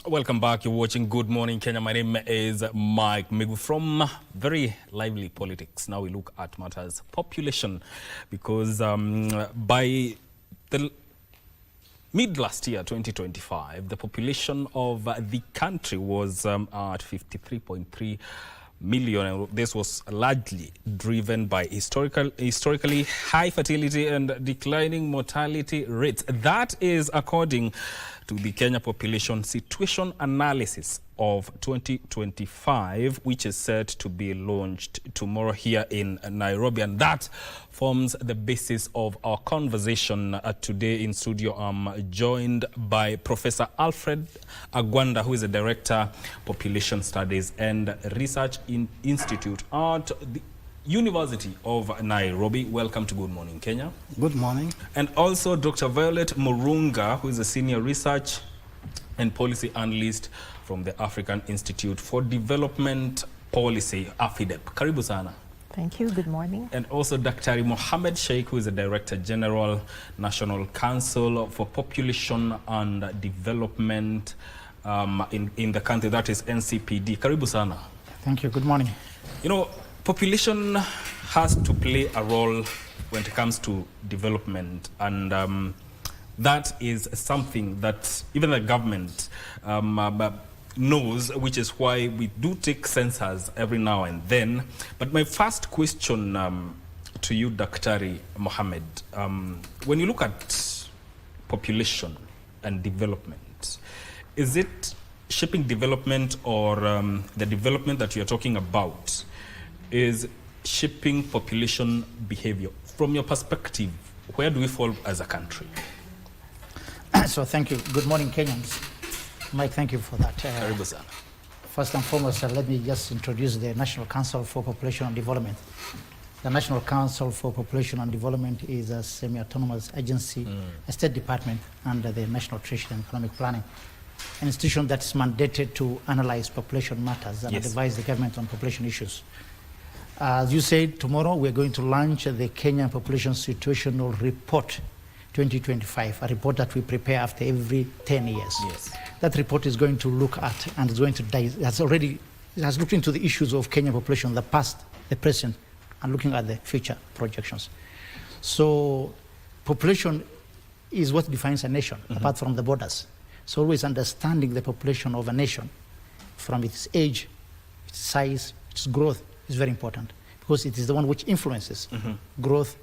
Welcome back. You're watching Good Morning Kenya. My name is Mike Migu from very lively politics. Now we look at matters population because by the mid last year, 2025, the population of the country was at 53.3 million. This was largely driven by historically high fertility and declining mortality rates. That is according to the Kenya Population Situation Analysis of 2025, which is set to be launched tomorrow here in Nairobi. And that forms the basis of our conversation today in studio. I'm joined by Professor Alfred Agwanda, who is the Director, Population Studies and Research Institute at the University of Nairobi. Welcome to Good Morning Kenya. Good morning. And also Dr. Violet Murunga, who is a Senior Research and Policy Analyst from the African Institute for Development Policy, AFIDEP. Karibu sana. Thank you. Good morning. And also Dr. Mohamed Sheikh, who is the Director General, National Council for Population and Development in the country, that is NCPD. Karibu sana. Thank you. Good morning. You know, population has to play a role when it comes to development, and that is something that even the government knows, which is why we do take census every now and then. But my first question to you, Dr. Mohamed, when you look at population and development, is it shaping development, or the development that you're talking about is shaping population behavior? From your perspective, where do we fall as a country? So thank you. Good morning, Kenyans. Mike, thank you for that. First and foremost, let me just introduce the National Council for Population and Development. The National Council for Population and Development is a semi-autonomous agency, a state department under the National Treasury and Economic Planning, an institution that is mandated to analyze population matters and advise the government on population issues. As you said, tomorrow we're going to launch the Kenya Population Situational Report 2025, a report that we prepare after every 10 years. Yes. That report is going to look at, and is going to has looked into the issues of Kenya population, the past, the present, and looking at the future projections. So population is what defines a nation, apart from the borders. So always understanding the population of a nation from its age, its size, its growth is very important, because it is the one which influences growth,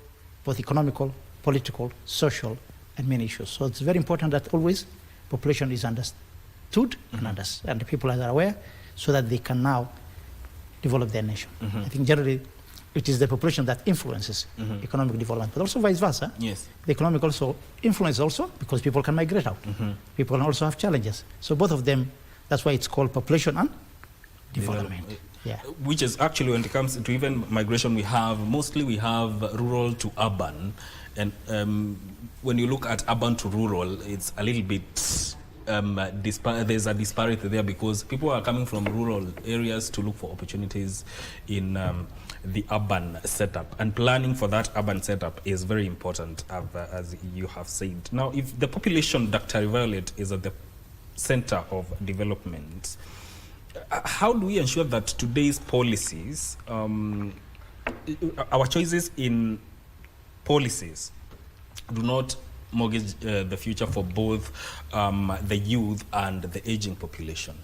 both economical, political, social, and many issues. So it's very important that always population is understood and the people are aware, so that they can now develop their nation. I think generally it is the population that influences economic development, but also vice versa. Yes. The economic also influence also, because people can migrate out. People can also have challenges. So both of them, that's why it's called population and development. Yeah. Which is actually, when it comes to even migration, we have rural to urban. And when you look at urban to rural, it's a little bit, there's a disparity there, because people are coming from rural areas to look for opportunities in the urban setup. And planning for that urban setup is very important, as you have said. Now, if the population, Dr. Violet, is at the center of development, how do we ensure that today's policies, our choices in policies, do not mortgage the future for both the youth and the aging population?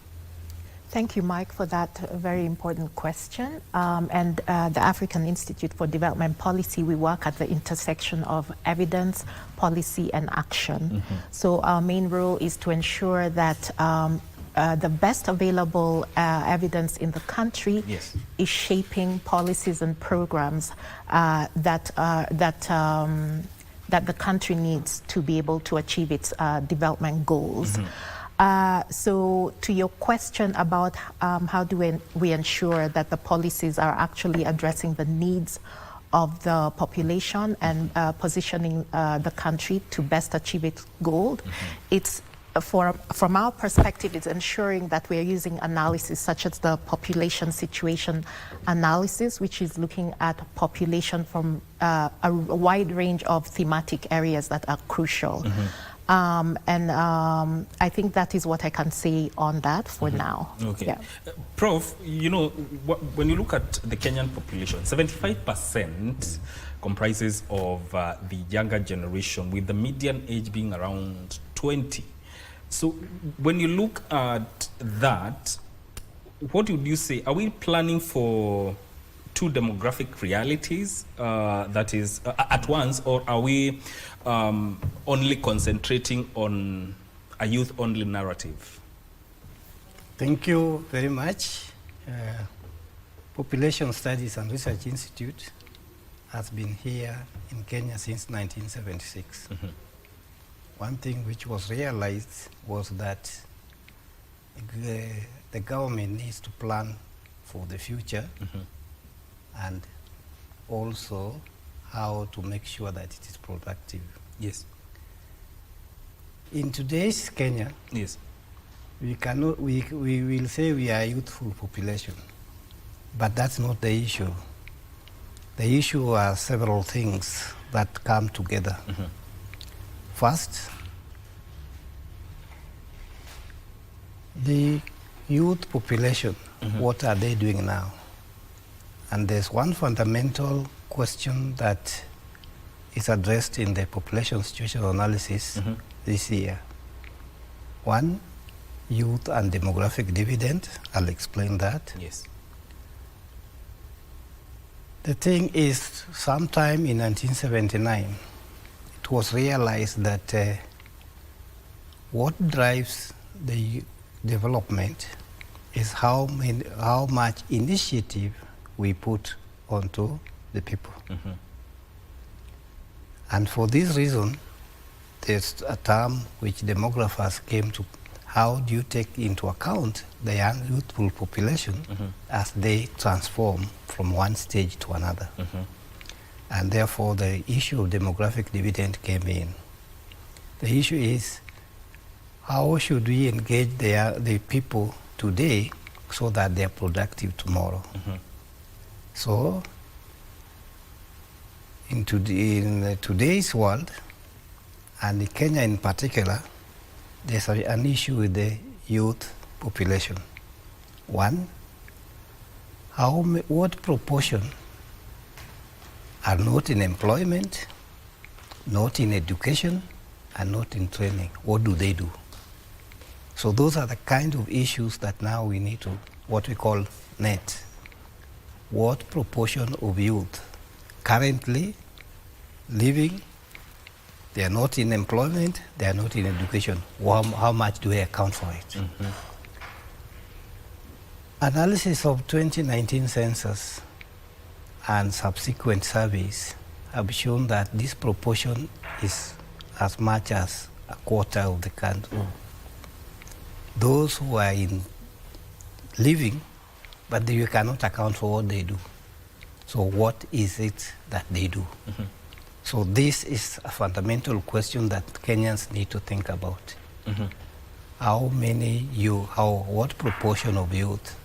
Thank you, Mike, for that very important question. And the African Institute for Development Policy, we work at the intersection of evidence, policy, and action. So our main role is to ensure that the best available evidence in the country is shaping policies and programs that the country needs to be able to achieve its development goals. So to your question about how do we ensure that the policies are actually addressing the needs of the population and positioning the country to best achieve its goal, it's from our perspective, it's ensuring that we are using analysis such as the population situation analysis, which is looking at population from a wide range of thematic areas that are crucial. I think that is what I can say on that for now. Okay. Yeah. Prof, you know, when you look at the Kenyan population, 75% comprises of the younger generation, with the median age being around 20. So when you look at that, what would you say? Are we planning for two demographic realities that is at once, or are we only concentrating on a youth-only narrative? Thank you very much. Population Studies and Research Institute has been here in Kenya since 1976. Mm-hmm. One thing which was realized was that the government needs to plan for the future, mm-hmm. and also how to make sure that it is productive. Yes. In today's Kenya, yes, we will say we are a youthful population, but that's not the issue. The issue are several things that come together. Mm-hmm. First, the youth population, mm-hmm. what are they doing now? And there's one fundamental question that is addressed in the population situation analysis, mm-hmm. this year. One, youth and demographic dividend. I'll explain that. Yes. The thing is, sometime in 1979, it was realized that what drives the development is how much initiative we put onto the people. Mm-hmm. And for this reason, there's a term which demographers came to: how do you take into account the young youthful population, mm-hmm. as they transform from one stage to another? Mm-hmm. And therefore the issue of demographic dividend came in. The issue is, how should we engage the people today so that they are productive tomorrow? Mm-hmm. So in today's world, and in Kenya in particular, there's an issue with the youth population. One, what proportion are not in employment, not in education, and not in training? What do they do? So those are the kind of issues that now we need to, what we call net. What proportion of youth currently living, they are not in employment, they are not in education? How much do we account for it? Mm-hmm. Analysis of 2019 census and subsequent surveys have shown that this proportion is as much as a quarter of the country. Those who are in living, but you cannot account for what they do. So what is it that they do? Mm-hmm. So this is a fundamental question that Kenyans need to think about. Mm-hmm. What proportion of youth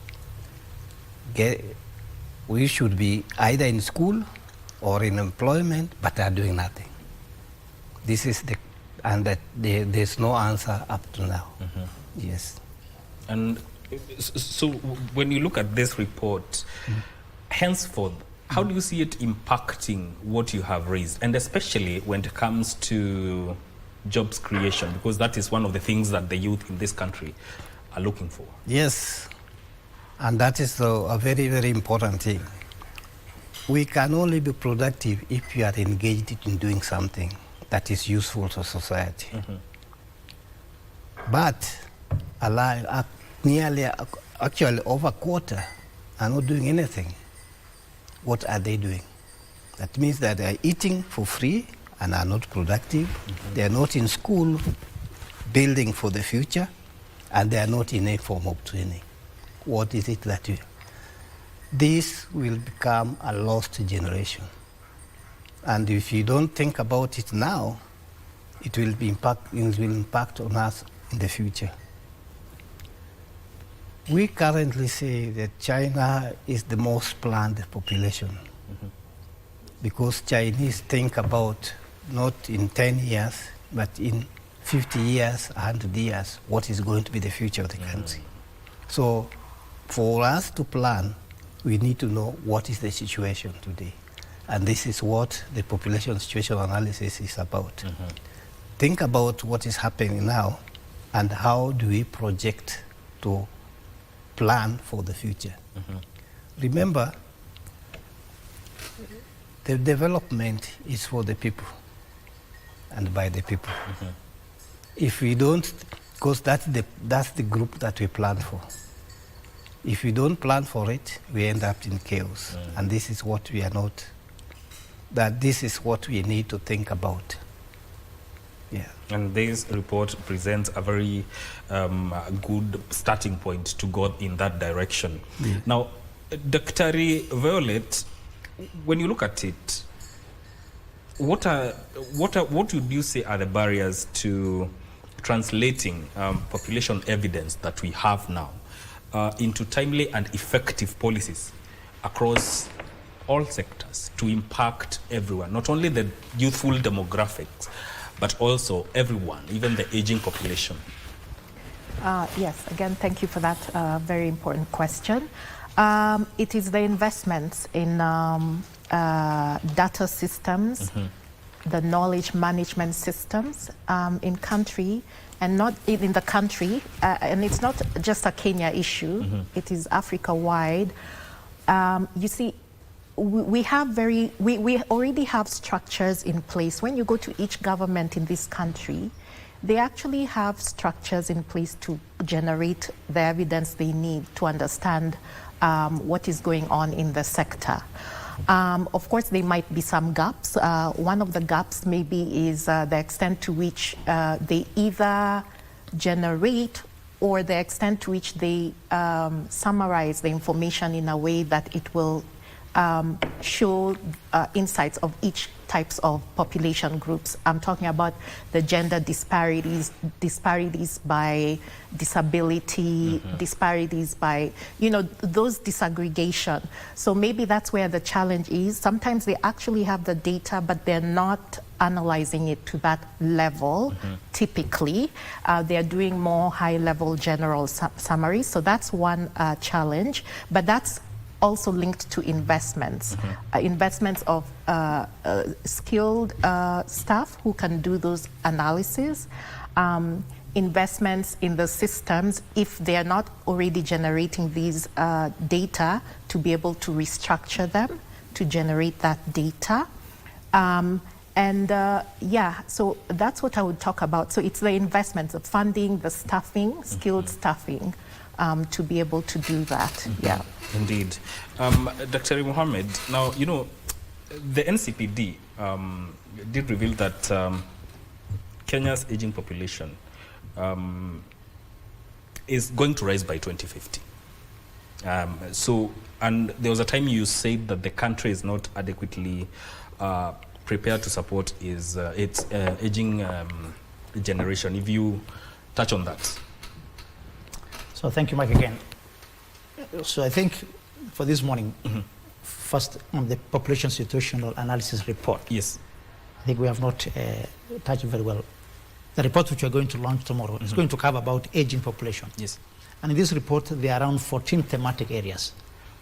we should be either in school or in employment, but are doing nothing. This is there's no answer up to now. Mm-hmm. Yes. And so when you look at this report, mm-hmm. henceforth, how do you see it impacting what you have raised, and especially when it comes to jobs creation, because that is one of the things that the youth in this country are looking for? Yes, and that is a very, very important thing. We can only be productive if we are engaged in doing something that is useful to society. Mm-hmm. But actually over a quarter are not doing anything. What are they doing? That means that they are eating for free and are not productive. Mm-hmm. They are not in school building for the future, and they are not in any form of training. What is it that you... This will become a lost generation. And if you don't think about it now, it will impact on us in the future. We currently say that China is the most planned population, mm-hmm. because Chinese think about not in 10 years, but in 50 years, 100 years, what is going to be the future of the country. So for us to plan, we need to know what is the situation today. And this is what the population situation analysis is about. Think about what is happening now and how do we project to plan for the future. Remember, the development is for the people and by the people. If we don't, because that's the group that we plan for. If we don't plan for it, we end up in chaos. And this is what we are not, this is what we need to think about. Yeah. And this report presents a very good starting point to go in that direction. Now, Dr. Violet, when you look at it, what would you say are the barriers to translating population evidence that we have now into timely and effective policies across all sectors to impact everyone, not only the youthful demographics, but also everyone, even the aging population? Yes, again, thank you for that very important question. It is the investments in data systems, the knowledge management systems in country, and not in the country, and it's not just a Kenya issue, it is Africa-wide. You see, we already have structures in place. When you go to each government in this country, they actually have structures in place to generate the evidence they need to understand what is going on in the sector. Of course, there might be some gaps. One of the gaps maybe is the extent to which they either generate or the extent to which they summarize the information in a way that it will show insights of each types of population groups. I'm talking about the gender disparities by disability, disparities by, those disaggregation. So maybe that's where the challenge is. Sometimes they actually have the data, but they're not analyzing it to that level, typically. They're doing more high-level general summaries. So that's one challenge, but that's also linked to investments, investments of skilled staff who can do those analyses, investments in the systems if they are not already generating these data to be able to restructure them to generate that data. So that's what I would talk about. So it's the investments, the funding, the staffing, skilled staffing, to be able to do that. Yeah. Indeed. Dr. Mohammed, now, the NCPD did reveal that Kenya's aging population is going to rise by 2050. And there was a time you said that the country is not adequately prepared to support its aging generation. If you touch on that. So thank you, Mike, again. So I think for this morning, first on the population situational analysis report. Yes. I think we have not touched very well. The report which we are going to launch tomorrow is going to cover about aging population. Yes. And in this report, there are around 14 thematic areas.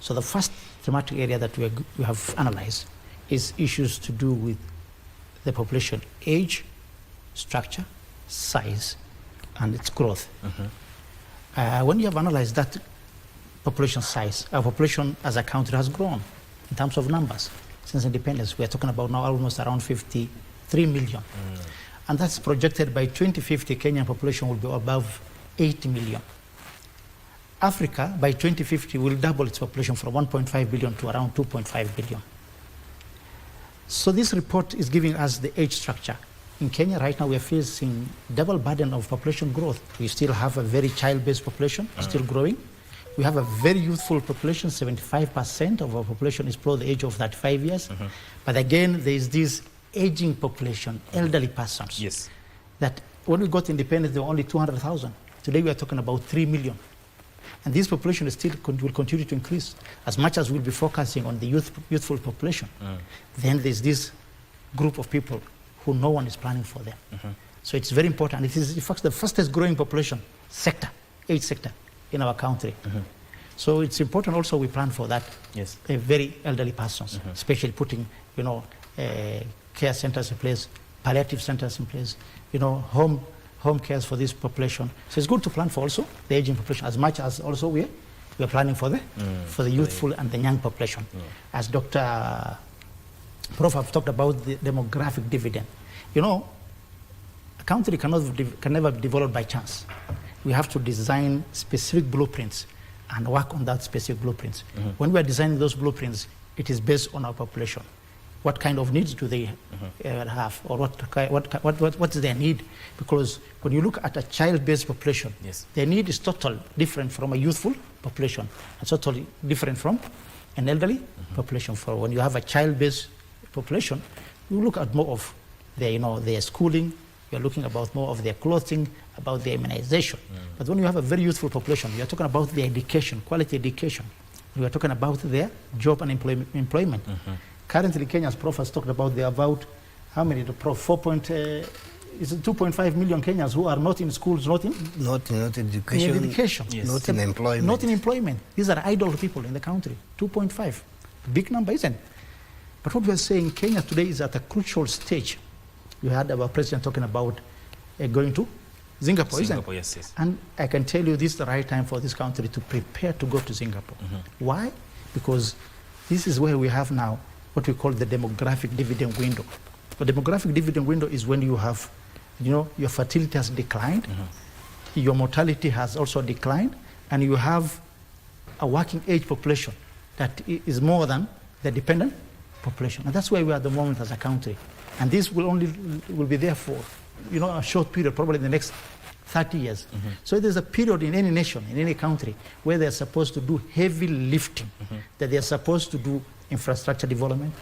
So the first thematic area that we have analyzed is issues to do with the population age, structure, size, and its growth. When you have analyzed that population size, our population as a country has grown in terms of numbers since independence. We are talking about now almost around 53 million. And that's projected by 2050, Kenyan population will be above 80 million. Africa, by 2050, will double its population from 1.5 billion to around 2.5 billion. So this report is giving us the age structure. In Kenya right now, we are facing double burden of population growth. We still have a very child-based population, still growing. We have a very youthful population. 75% of our population is below the age of 35 years. But again, there is this aging population, elderly persons. Yes. That when we got independence, there were only 200,000. Today, we are talking about 3 million. And this population is will continue to increase. As much as we'll be focusing on the youthful population, then there's this group of people who no one is planning for them. So it's very important. It is, in fact, the fastest growing population sector, age sector in our country. So it's important also we plan for that. Yes. Very elderly persons, especially putting, care centers in place, palliative centers in place, home cares for this population. So it's good to plan for also the aging population as much as also we are planning for the youthful and the young population. As Dr. Prof have talked about the demographic dividend. A country can never be developed by chance. We have to design specific blueprints and work on that specific blueprints. When we are designing those blueprints, it is based on our population. What kind of needs do they have, or what is their need? Because when you look at a child-based population, their need is totally different from a youthful population, and totally different from an elderly population. For when you have a child-based population, you look at more of their schooling. You're looking about more of their clothing, about their immunization. But when you have a very youthful population, you're talking about their education, quality education. You are talking about their job and employment. Currently, Kenya's Prof has talked about how many? The Prof 2.5 million Kenyans who are not in schools, not in education, yes. Not in employment. Not in employment. These are idle people in the country. 2.5, big number, isn't it? But what we are saying, Kenya today is at a crucial stage. You had our president talking about going to Singapore, isn't it? Yes. And I can tell you this is the right time for this country to prepare to go to Singapore. Why? Because this is where we have now what we call the demographic dividend window. The demographic dividend window is when you have, your fertility has declined, your mortality has also declined, and you have a working age population that is more than the dependent population. And that's where we are at the moment as a country. And this will be there for, a short period, probably the next 30 years. So there's a period in any nation, in any country, where they're supposed to do heavy lifting, that they're supposed to do infrastructure development,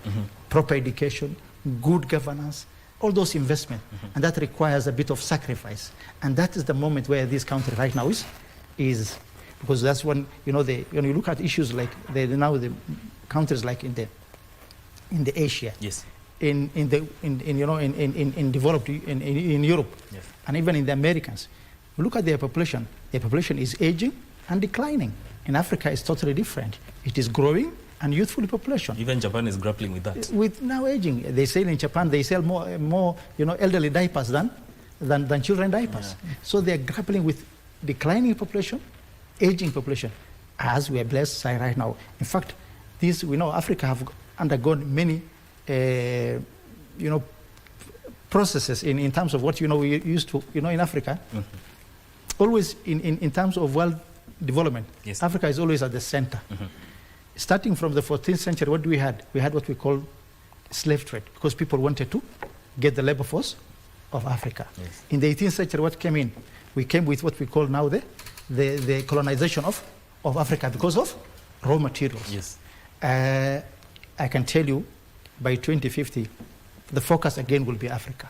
proper education, good governance, all those investments. And that requires a bit of sacrifice. And that is the moment where this country right now is because that's when, when you look at issues like the countries like in the Asia. Yes. In developed in Europe, and even in the Americans, you look at their population is aging and declining. In Africa, it's totally different. It is growing and youthful population. Even Japan is grappling with that. With now aging, they say in Japan they sell more elderly diapers than children diapers. So they are grappling with declining population, aging population, as we are blessed right now. In fact, we know Africa have undergone many processes in terms of what we used to in Africa. Always in terms of world development, Africa is always at the center. Starting from the 14th century, what we had what we call slave trade, because people wanted to get the labor force of Africa. In the 18th century, what came in? We came with what we call now the colonization of Africa because of raw materials. I can tell you, by 2050, the focus again will be Africa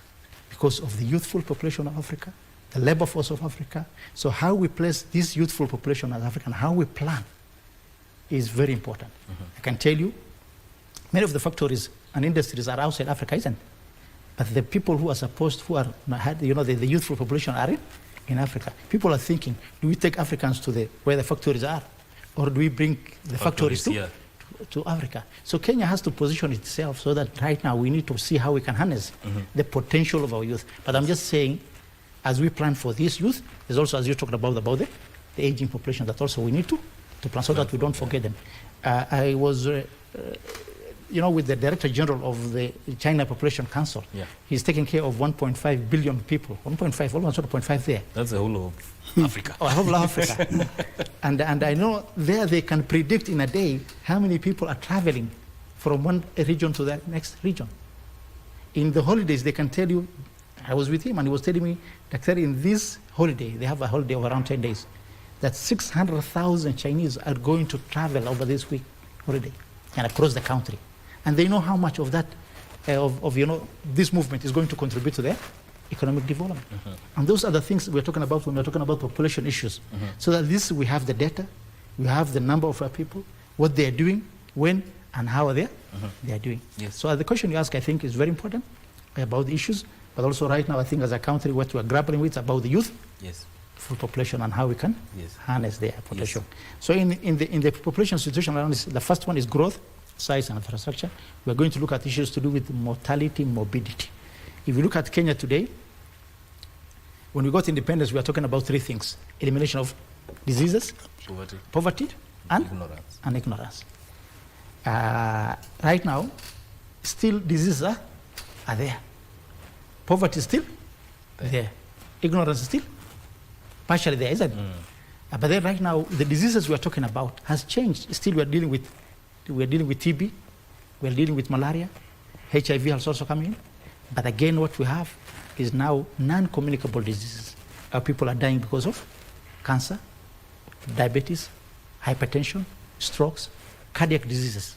because of the youthful population of Africa, the labor force of Africa. So how we place this youthful population as African, how we plan is very important. I can tell you, many of the factories and industries are outside Africa, isn't it? But the people who are the youthful population are in Africa. People are thinking, do we take Africans to where the factories are? Or do we bring the factories to Africa? So Kenya has to position itself so that right now we need to see how we can harness the potential of our youth. But I'm just saying, as we plan for this youth, there's also, as you talked about the aging population, that also we need to plan so that we don't forget them. I was, with the Director General of the China Population Council. He's taking care of 1.5 billion people. 1.5, almost 1.5 there. That's the whole of Africa. Oh, whole of Africa. and I know there they can predict in a day how many people are traveling from one region to the next region. In the holidays, they can tell you, I was with him and he was telling me that in this holiday, they have a holiday of around 10 days, that 600,000 Chinese are going to travel over this week holiday and across the country. And they know how much of that, this movement is going to contribute to their economic development. And those are the things we're talking about when we're talking about population issues. So that we have the data, we have the number of our people, what they're doing, when, and how they are doing. So the question you ask, I think, is very important about the issues. but also right now, I think as a country, what we're grappling with is about the youth, Yes. full population, and how we can Yes. harness their potential. So in the population situation analysis, the first one is growth, size, and infrastructure. We're going to look at issues to do with mortality, morbidity. If you look at Kenya today, when we got independence, we are talking about three things: elimination of diseases, poverty, and ignorance. Right now, still diseases are there. Poverty is still there. Ignorance is still partially there, isn't it? But then right now, the diseases we are talking about has changed. Still, we are dealing with TB, we are dealing with malaria, HIV has also come in. But again, what we have is now non-communicable diseases. Our people are dying because of cancer, diabetes, hypertension, strokes, cardiac diseases.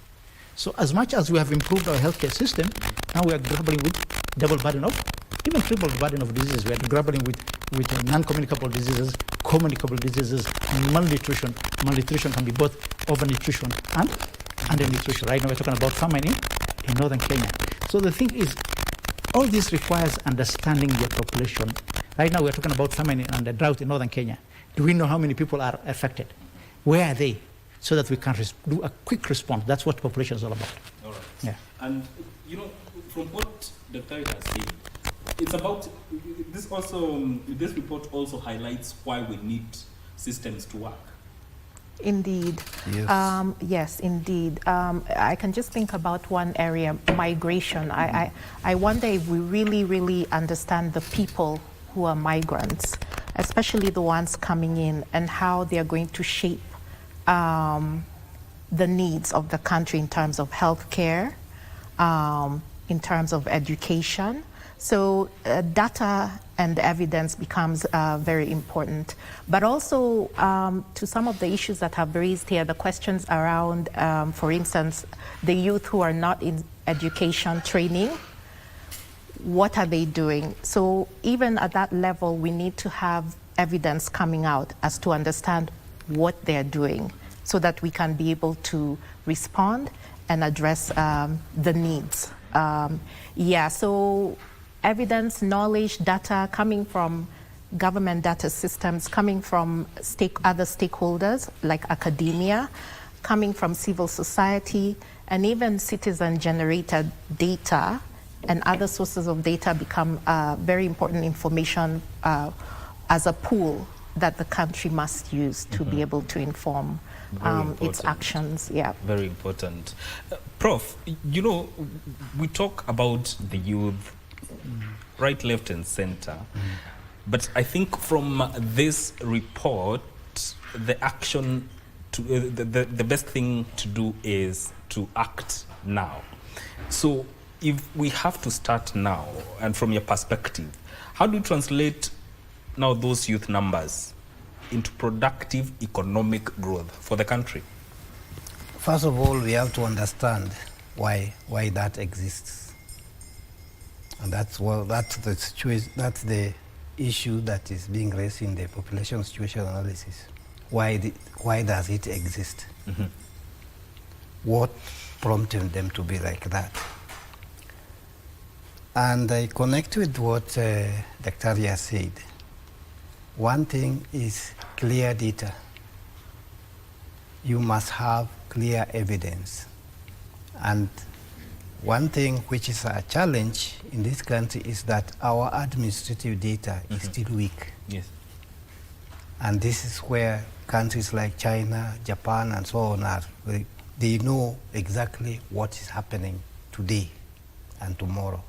So as much as we have improved our healthcare system, now we are grappling with double burden of, even triple burden of diseases. We are grappling with non-communicable diseases, communicable diseases, malnutrition. Malnutrition can be both overnutrition and undernutrition. Right now we're talking about famine in northern Kenya. So the thing is, all this requires understanding your population. Right now we're talking about famine and the drought in northern Kenya. Do we know how many people are affected? Where are they? So that we can do a quick response. That's what population is all about. All right. Yeah. And, from what Dr. has said, it's about, this report also highlights why we need systems to work. Indeed. Yes. Yes, indeed. I can just think about one area, migration. I wonder if we really understand the people who are migrants, especially the ones coming in, and how they are going to shape the needs of the country in terms of healthcare, in terms of education. So data and evidence becomes very important. But also to some of the issues that have raised here, the questions around, for instance, the youth who are not in education training, what are they doing? So even at that level, we need to have evidence coming out as to understand what they're doing so that we can be able to respond and address the needs. So evidence, knowledge, data coming from government data systems, coming from other stakeholders like academia, coming from civil society, and even citizen-generated data and other sources of data become very important information as a pool that the country must use to be able to inform its actions. Yeah. Very important. Prof, we talk about the youth, right, left, and center. But I think from this report, the action, the best thing to do is to act now. So if we have to start now, and from your perspective, how do you translate now those youth numbers into productive economic growth for the country? First of all, we have to understand why that exists. And that's the situation, that's the issue that is being raised in the population situation analysis. Why does it exist? What prompted them to be like that? And I connect with what Dr. said. One thing is clear data. You must have clear evidence. And one thing which is a challenge in this country is that our administrative data is still weak. Yes. And this is where countries like China, Japan, and so on are. They know exactly what is happening today and tomorrow.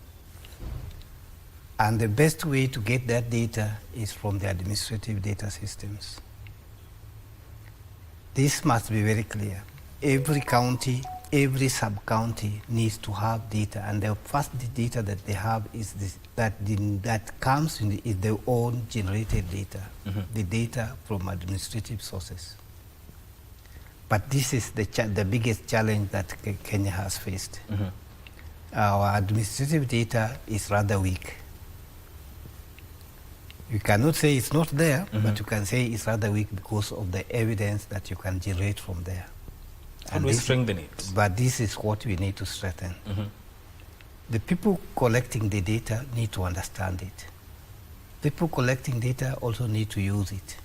And the best way to get that data is from the administrative data systems. This must be very clear. Every county, every sub-county needs to have data, and the first data that they have is that comes is their own generated data, the data from administrative sources. But this is the biggest challenge that Kenya has faced. Our administrative data is rather weak. You cannot say it's not there, but you can say it's rather weak because of the evidence that you can generate from there. How do we strengthen it? But this is what we need to strengthen. the people collecting the data need to understand it. People collecting data also need to use it.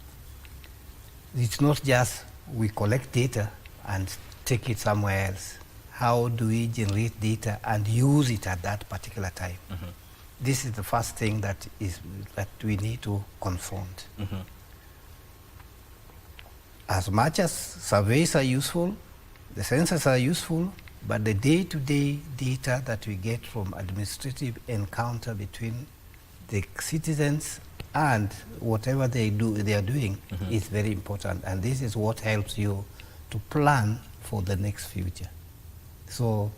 It's not just we collect data and take it somewhere else. How do we generate data and use it at that particular time? This is the first thing that we need to confront. As much as surveys are useful, the census are useful, but the day-to-day data that we get from administrative encounter between the citizens and whatever they are doing is very important, and this is what helps you to plan for the next future. So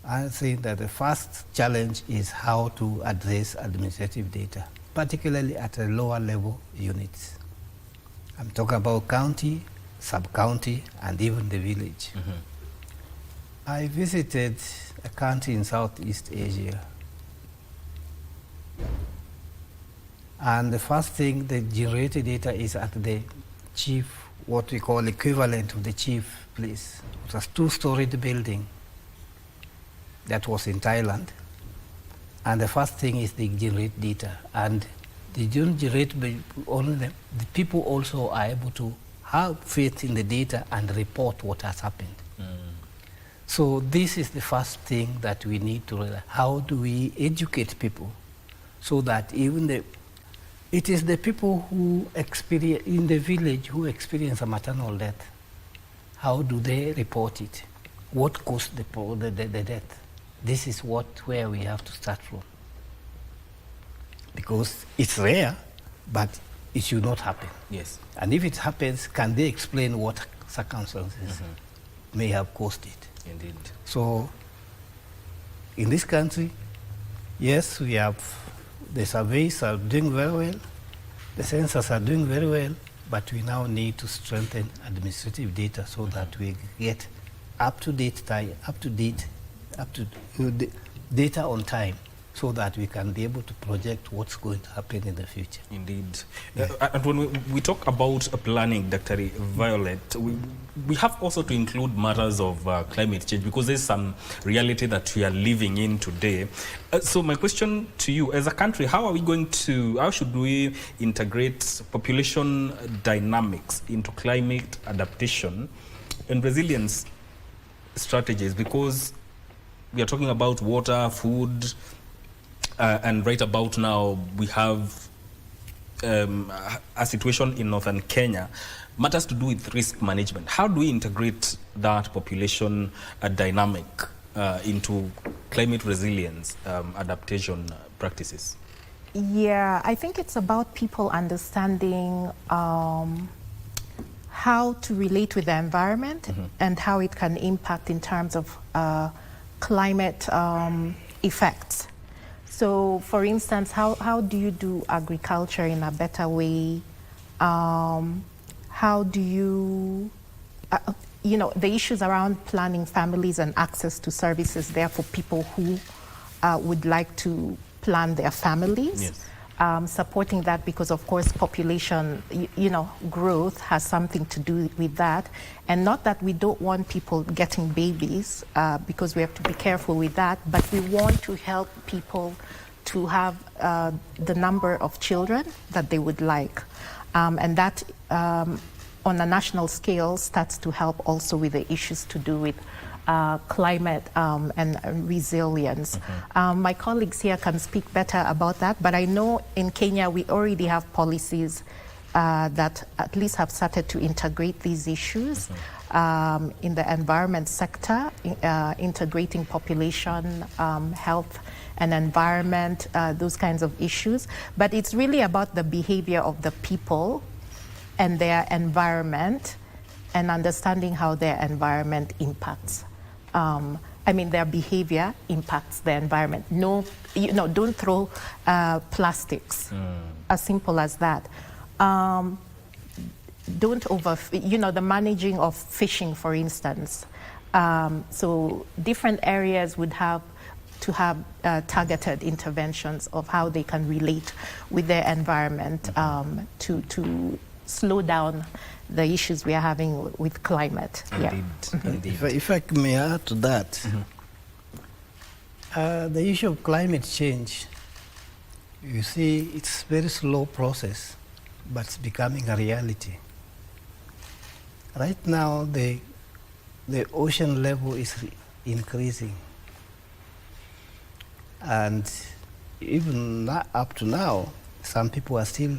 I think that the first challenge is how to address administrative data, particularly at a lower level units. I'm talking about county, sub-county, and even the village. I visited a country in Southeast Asia, and the first thing, the generated data is at the chief, what we call equivalent of the chief place. It was a two-storied building that was in Thailand, and the first thing is they generate data, and they don't generate only the people also are able to have faith in the data and report what has happened. So this is the first thing that we need to realize. How do we educate people so that even it is the people who experience in the village who experience a maternal death. How do they report it? What caused the death? This is where we have to start from. Because it's rare, but it should not happen. Yes. And if it happens, can they explain what circumstances may have caused it? Indeed. So, in this country, yes, we have the surveys are doing very well, the census are doing very well, but we now need to strengthen administrative data so that we get up-to-date data on time, so that we can be able to project what's going to happen in the future. Indeed. And when we talk about planning, Dr. Violet, we have also to include matters of climate change, because there's some reality that we are living in today. So my question to you, as a country, how should we integrate population dynamics into climate adaptation and resilience strategies? Because we are talking about water, food, and right about now, we have a situation in northern Kenya, matters to do with risk management. How do we integrate that population dynamic into climate resilience adaptation practices? Yeah, I think it's about people understanding how to relate with the environment and how it can impact in terms of climate effects. So, for instance, how do you do agriculture in a better way? How do you, the issues around planning families and access to services there for people who would like to plan their families. Yes. Supporting that, because of course population, growth has something to do with that. And not that we don't want people getting babies, because we have to be careful with that, but we want to help people to have the number of children that they would like. And that on a national scale starts to help also with the issues to do with climate and resilience. My colleagues here can speak better about that, but I know in Kenya we already have policies that at least have started to integrate these issues in the environment sector, integrating population, health and environment, those kinds of issues. But it's really about the behavior of the people and their environment, and understanding how their environment impacts. Their behavior impacts the environment. No, don't throw plastics. As simple as that. Don't the managing of fishing, for instance. So different areas would have to have targeted interventions of how they can relate with their environment to slow down the issues we are having with climate. Indeed. Yeah. Indeed. If I may add to that, The issue of climate change, you see, it's a very slow process, but it's becoming a reality. Right now, the ocean level is increasing. And even up to now, some people are still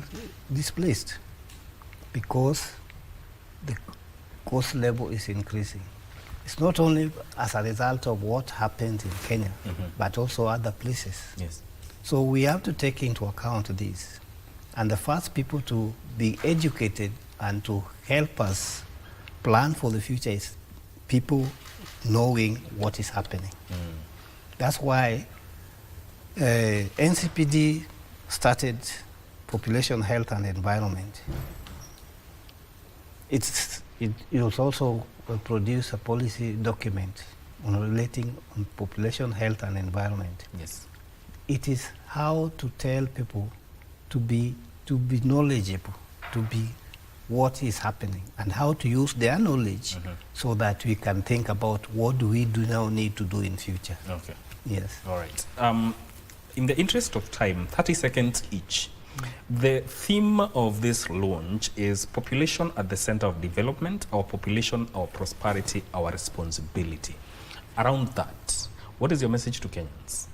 displaced because the coast level is increasing. It's not only as a result of what happened in Kenya, but also other places. Yes. So we have to take into account this. And the first people to be educated and to help us plan for the future is people knowing what is happening. That's why NCPD started Population Health and Environment. It was also produce a policy document on relating on population health and environment. Yes. It is how to tell people to be knowledgeable, to be what is happening, and how to use their knowledge so that we can think about what do we do now need to do in future. Okay. Yes. All right. In the interest of time, 30 seconds each. The theme of this launch is population at the center of development, our population, our prosperity, our responsibility. Around that, what is your message to Kenyans?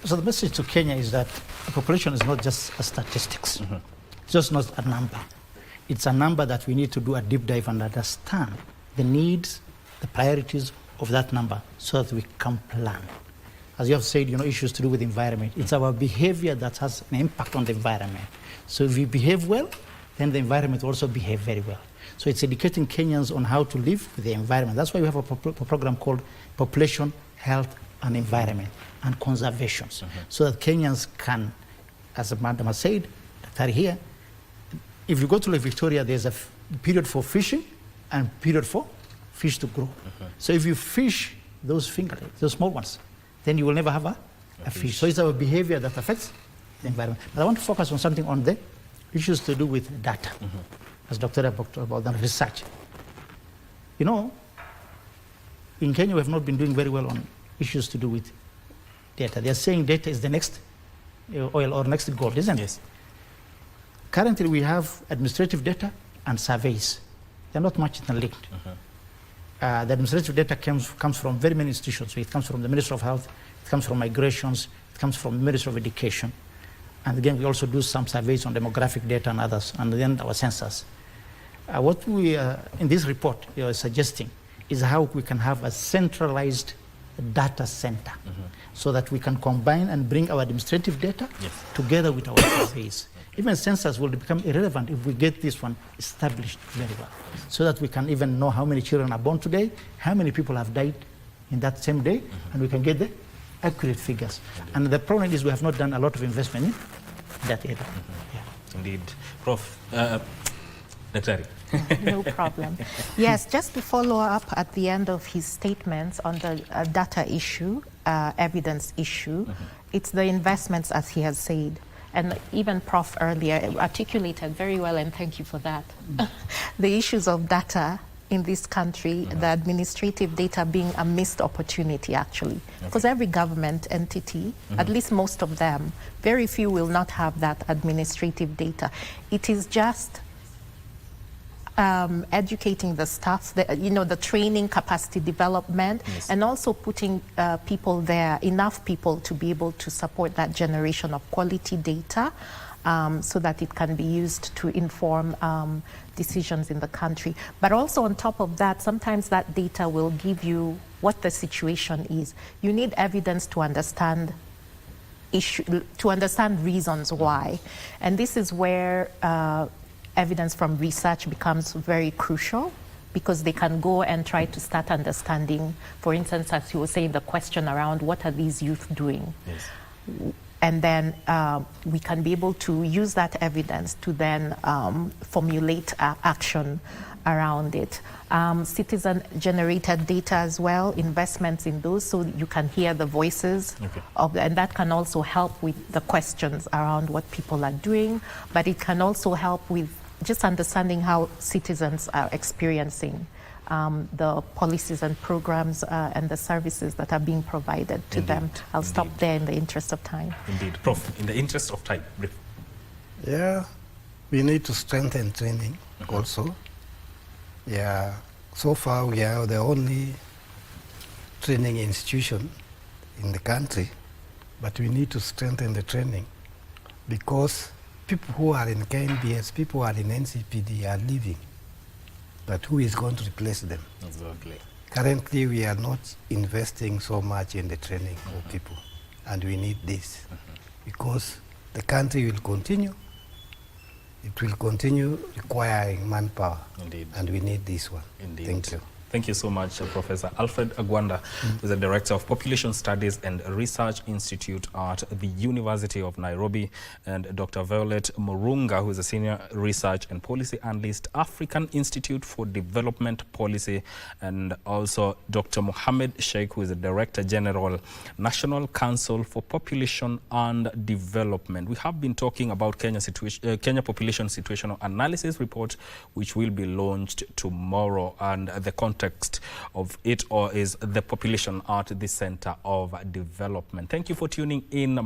So the message to Kenya is that the population is not just a statistics. It's just not a number. It's a number that we need to do a deep dive and understand the needs, the priorities of that number so that we can plan. As you have said, issues to do with the environment. It's our behavior that has an impact on the environment. So if we behave well, then the environment will also behave very well. So it's educating Kenyans on how to live with the environment. That's why we have a program called Population, Health and Environment and Conservation. So that Kenyans can, as Madam has said, Daktari here, if you go to Lake Victoria, there's a period for fishing and period for fish to grow. So if you fish those fingerlings, those small ones, then you will never have a fish. So it's our behavior that affects the environment. But I want to focus on something on the issues to do with data, as Dr. talked about the research. In Kenya, we have not been doing very well on issues to do with data. They are saying data is the next oil or next gold, isn't it? Yes. Currently, we have administrative data and surveys. They're not much interlinked. The administrative data comes from very many institutions. So it comes from the Ministry of Health, it comes from migrations, it comes from the Ministry of Education. And again, we also do some surveys on demographic data and others, and then our census. What we, in this report, are suggesting is how we can have a centralized data center so that we can combine and bring our administrative data together with our surveys. Even census will become irrelevant if we get this one established very well, so that we can even know how many children are born today, how many people have died in that same day, and we can get the accurate figures. And the problem is we have not done a lot of investment in that area. Indeed. Prof. Daktari. No problem. Yes, just to follow up at the end of his statements on the data issue, evidence issue, it's the investments, as he has said. And even Prof earlier articulated very well, and thank you for that. The issues of data in this country, the administrative data being a missed opportunity, actually. Because every government entity, at least most of them, very few will not have that administrative data. It is just educating the staff, the training, capacity development, and also putting people there, enough people to be able to support that generation of quality data so that it can be used to inform decisions in the country. But also on top of that, sometimes that data will give you what the situation is. You need evidence to understand reasons why. And this is where evidence from research becomes very crucial, because they can go and try to start understanding, for instance, as you were saying, the question around what are these youth doing? And then we can be able to use that evidence to then formulate action around it. Citizen-generated data as well, investments in those, so you can hear the voices and that can also help with the questions around what people are doing, but it can also help with just understanding how citizens are experiencing the policies and programs and the services that are being provided to them. I'll stop there in the interest of time. Indeed. Prof, in the interest of time, brief. Yeah, we need to strengthen training also. Yeah, so far we are the only training institution in the country, but we need to strengthen the training because people who are in KBS, people who are in NCPD are leaving. But who is going to replace them? Exactly. Currently, we are not investing so much in the training of people, and we need this because the country will continue. It will continue requiring manpower. Indeed. And we need this one. Indeed. Thank you. Thank you so much, Professor Alfred Agwanda, who is the Director of Population Studies and Research Institute at the University of Nairobi, and Dr. Violet Murunga, who is a Senior Research and Policy Analyst, African Institute for Development Policy, and also Dr. Mohammed Sheikh, who is the Director General, National Council for Population and Development. We have been talking about Kenya Population Situational Analysis Report, which will be launched tomorrow, and the context of it all is the population at the center of development. Thank you for tuning in.